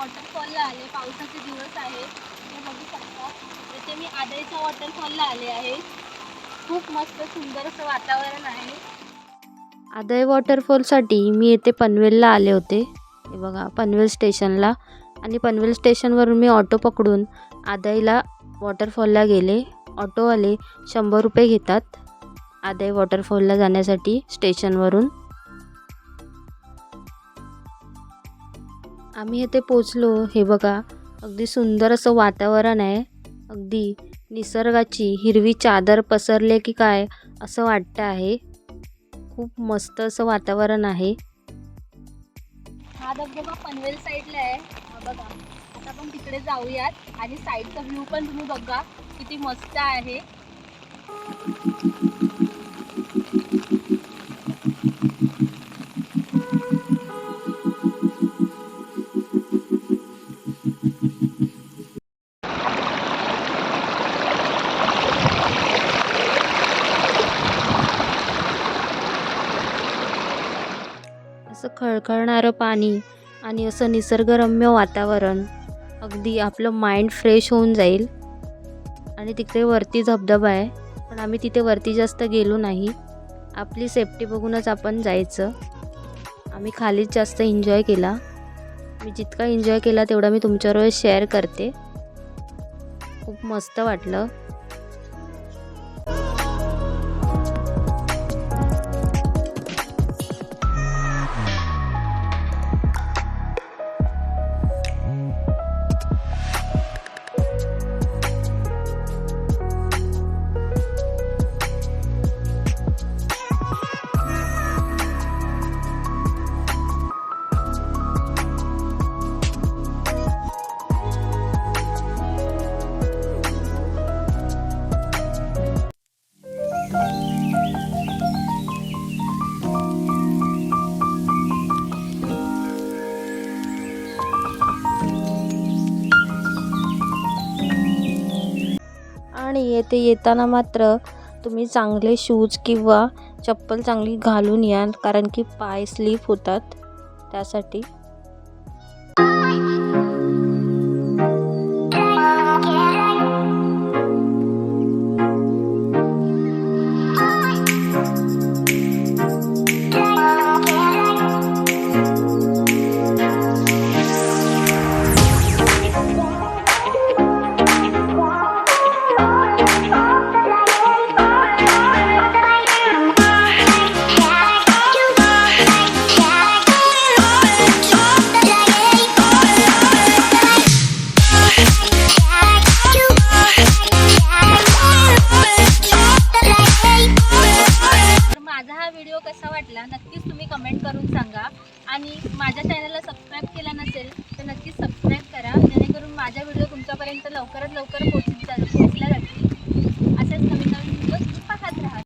वॉटरफॉलला आले. पावसाचे दिवस आहे, हे बघू शकता. इथे मी आदाईच्या वॉटरफॉलला आले आहे. खूप मस्त सुंदर असं वातावरण आहे. आदाई वॉटरफॉलसाठी मी येथे पनवेलला आले होते. हे बघा पनवेल स्टेशनला. आणि पनवेल स्टेशनवरून मी ऑटो पकडून आदाईला वॉटरफॉलला गेले. ऑटोवाले 100 रुपये घेतात आदाई वॉटरफॉलला जाण्यासाठी स्टेशनवरून. आम्ही इथे पोचलो. हे बघा अगदी सुंदर असं वातावरण आहे. अगदी निसर्गाची हिरवी चादर पसरले की काय असं वाटतं आहे. खूप मस्त असं वातावरण आहे. हा धबधबा पनवेल साईडला आहे. हा बघा, आता आपण तिकडे जाऊयात आणि साईडचा व्ह्यू पण तुम्ही बघा किती मस्त आहे. असं खळखळणारं पाणी आणि असं निसर्गरम्य वातावरण. अगदी आपलं माइंड फ्रेश होऊन जाईल. आणि तिकडे वरती धबधबा आहे, पण आम्ही तिथे वरती जास्त गेलो नाही. आपली सेफ्टी बघूनच आपण जायचं. आम्ही खालीच जास्त एन्जॉय केला. मी जितका एन्जॉय केला तेवढा मी तुमच्याबरोबर शेअर करते. खूप मस्त वाटलं. आणि येथे येताना मात्र तुम्ही चांगले शूज किंवा चप्पल चांगली घालून या, कारण की पाय स्लिप होतात त्यासाठी. व्हिडिओ कसा वाटला नक्कीच तुम्ही कमेंट करून सांगा. आणि माझ्या चॅनलला सबस्क्राईब केला नसेल तर नक्कीच सबस्क्राईब करा, जेणेकरून माझा व्हिडिओ तुमच्यापर्यंत लवकरात लवकर पोहोचेल.